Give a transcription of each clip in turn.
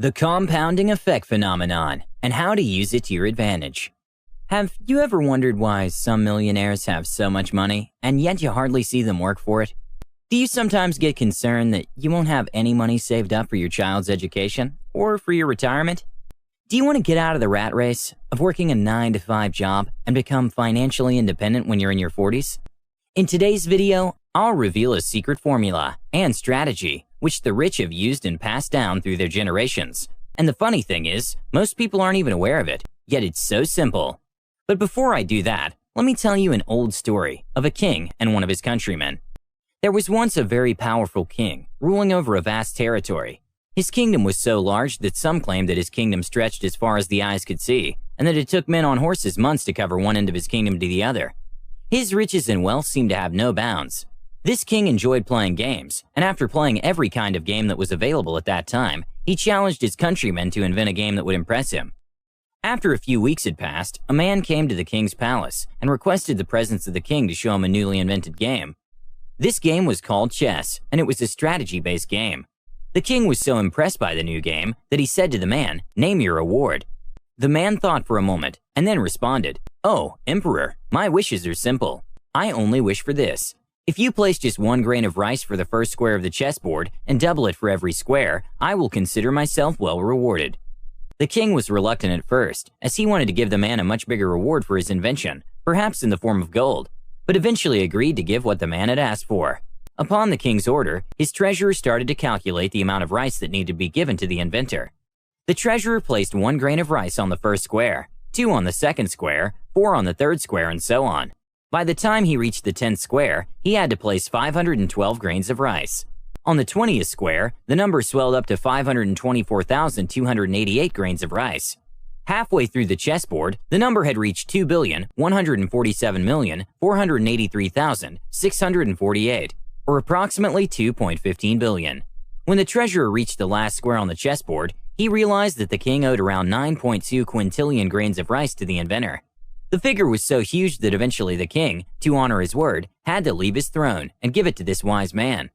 The compounding effect phenomenon and how to use it to your advantage. Have you ever wondered why some millionaires have so much money and yet you hardly see them work for it? Do you sometimes get concerned that you won't have any money saved up for your child's education or for your retirement? Do you want to get out of the rat race of working a 9-to-5 job and become financially independent when you're in your 40s? In today's video, I'll reveal a secret formula and strategy which the rich have used and passed down through their generations. And the funny thing is, most people aren't even aware of it, yet it's so simple. But before I do that, let me tell you an old story of a king and one of his countrymen. There was once a very powerful king ruling over a vast territory. His kingdom was so large that some claimed that his kingdom stretched as far as the eyes could see, and that it took men on horses months to cover one end of his kingdom to the other. His riches and wealth seemed to have no bounds. This king enjoyed playing games, and after playing every kind of game that was available at that time, he challenged his countrymen to invent a game that would impress him. After a few weeks had passed, a man came to the king's palace and requested the presence of the king to show him a newly invented game. This game was called chess, and it was a strategy-based game. The king was so impressed by the new game that he said to the man, "Name your reward." The man thought for a moment and then responded, "Oh, Emperor, my wishes are simple. I only wish for this. If you place just 1 grain of rice for the first square of the chessboard and double it for every square, I will consider myself well rewarded." The king was reluctant at first, as he wanted to give the man a much bigger reward for his invention, perhaps in the form of gold, but eventually agreed to give what the man had asked for. Upon the king's order, his treasurer started to calculate the amount of rice that needed to be given to the inventor. The treasurer placed 1 grain of rice on the first square, 2 on the second square, 4 on the third square, and so on. By the time he reached the 10th square, he had to place 512 grains of rice. On the 20th square, the number swelled up to 524,288 grains of rice. Halfway through the chessboard, the number had reached 2,147,483,648, or approximately 2.15 billion. When the treasurer reached the last square on the chessboard, he realized that the king owed around 9.2 quintillion grains of rice to the inventor. The figure was so huge that eventually the king, to honor his word, had to leave his throne and give it to this wise man.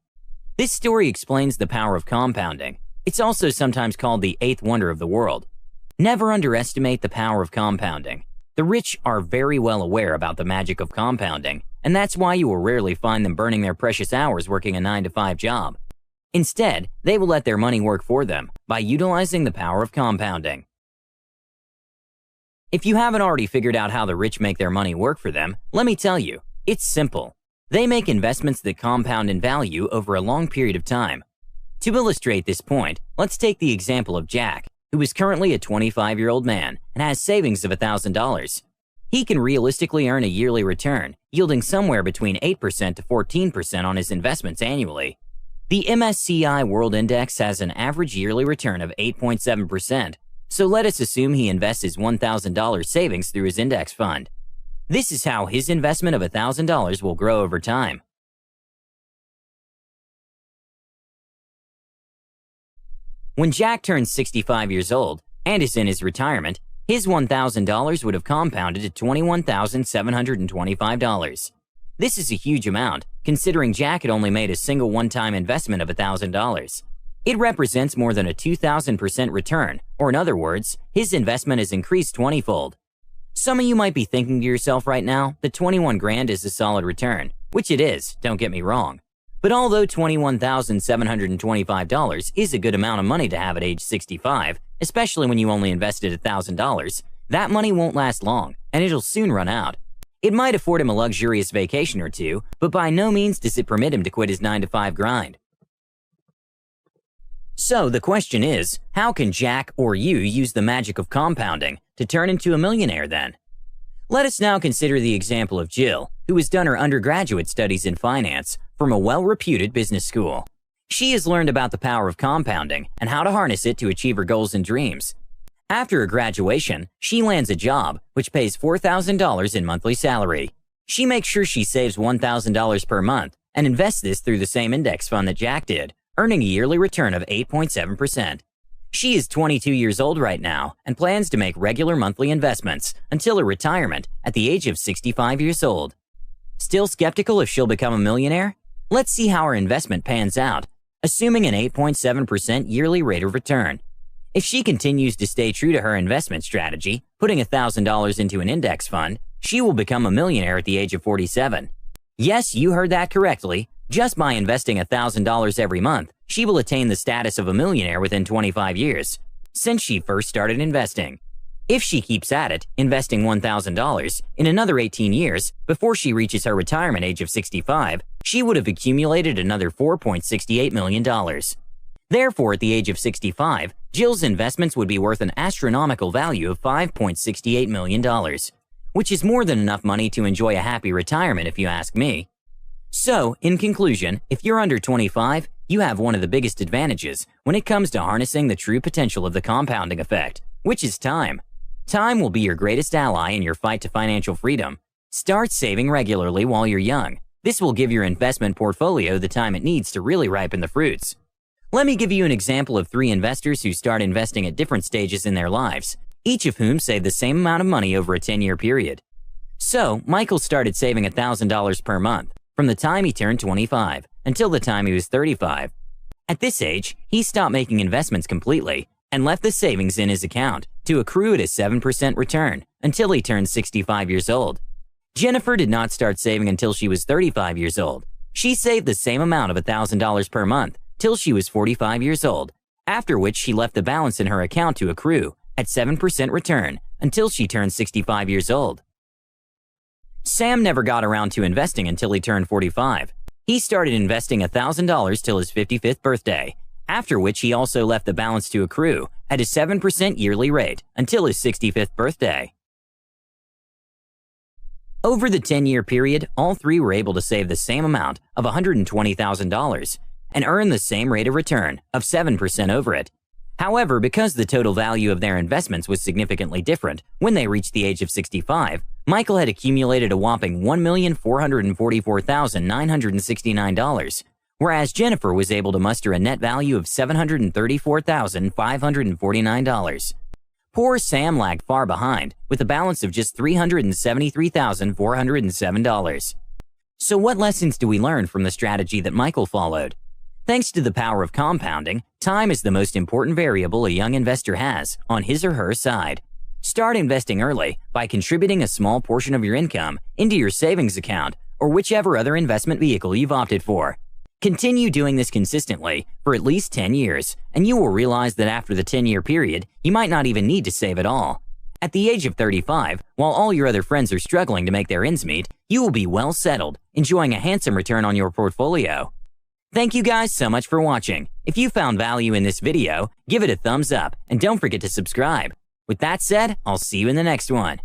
This story explains the power of compounding. It's also sometimes called the 8th wonder of the world. Never underestimate the power of compounding. The rich are very well aware about the magic of compounding, and that's why you will rarely find them burning their precious hours working a 9-to-5 job. Instead, they will let their money work for them by utilizing the power of compounding. If you haven't already figured out how the rich make their money work for them, let me tell you, it's simple. They make investments that compound in value over a long period of time. To illustrate this point, let's take the example of Jack, who is currently a 25-year-old man and has savings of $1,000. He can realistically earn a yearly return, yielding somewhere between 8% to 14% on his investments annually. The MSCI World Index has an average yearly return of 8.7%. So let us assume he invests his $1,000 savings through his index fund. This is how his investment of $1,000 will grow over time. When Jack turns 65 years old and is in his retirement, his $1,000 would have compounded to $21,725. This is a huge amount, considering Jack had only made a single one-time investment of $1,000. It represents more than a 2,000% return, or in other words, his investment has increased 20-fold. Some of you might be thinking to yourself right now that 21 grand is a solid return, which it is, don't get me wrong. But although $21,725 is a good amount of money to have at age 65, especially when you only invested $1,000, that money won't last long, and it'll soon run out. It might afford him a luxurious vacation or two, but by no means does it permit him to quit his 9-to-5 grind. So the question is, how can Jack or you use the magic of compounding to turn into a millionaire then? Let us now consider the example of Jill, who has done her undergraduate studies in finance from a well-reputed business school. She has learned about the power of compounding and how to harness it to achieve her goals and dreams. After her graduation, she lands a job which pays $4,000 in monthly salary. She makes sure she saves $1,000 per month and invests this through the same index fund that Jack did, earning a yearly return of 8.7%. She is 22 years old right now and plans to make regular monthly investments until her retirement at the age of 65 years old. Still skeptical if she'll become a millionaire? Let's see how her investment pans out, assuming an 8.7% yearly rate of return. If she continues to stay true to her investment strategy, putting $1,000 into an index fund, she will become a millionaire at the age of 47. Yes, you heard that correctly. Just by investing $1,000 every month, she will attain the status of a millionaire within 25 years, since she first started investing. If she keeps at it, investing $1,000, in another 18 years, before she reaches her retirement age of 65, she would have accumulated another $4.68 million. Therefore, at the age of 65, Jill's investments would be worth an astronomical value of $5.68 million, which is more than enough money to enjoy a happy retirement if you ask me. So, in conclusion, if you're under 25, you have one of the biggest advantages when it comes to harnessing the true potential of the compounding effect, which is time. Time will be your greatest ally in your fight to financial freedom. Start saving regularly while you're young. This will give your investment portfolio the time it needs to really ripen the fruits. Let me give you an example of 3 investors who start investing at different stages in their lives, each of whom saved the same amount of money over a 10-year period. So, Michael started saving $1,000 per month from the time he turned 25 until the time he was 35. At this age, he stopped making investments completely and left the savings in his account to accrue at a 7% return until he turned 65 years old. Jennifer did not start saving until she was 35 years old. She saved the same amount of $1,000 per month till she was 45 years old, after which she left the balance in her account to accrue at 7% return until she turned 65 years old. Sam never got around to investing until he turned 45. He started investing $1,000 till his 55th birthday, after which he also left the balance to accrue at a 7% yearly rate until his 65th birthday. Over the 10-year period, all 3 were able to save the same amount of $120,000 and earn the same rate of return of 7% over it. However, because the total value of their investments was significantly different when they reached the age of 65, Michael had accumulated a whopping $1,444,969, whereas Jennifer was able to muster a net value of $734,549. Poor Sam lagged far behind, with a balance of just $373,407. So what lessons do we learn from the strategy that Michael followed? Thanks to the power of compounding, time is the most important variable a young investor has on his or her side. Start investing early by contributing a small portion of your income into your savings account or whichever other investment vehicle you've opted for. Continue doing this consistently for at least 10 years, and you will realize that after the 10-year period, you might not even need to save at all. At the age of 35, while all your other friends are struggling to make their ends meet, you will be well settled, enjoying a handsome return on your portfolio. Thank you guys so much for watching. If you found value in this video, give it a thumbs up and don't forget to subscribe. With that said, I'll see you in the next one.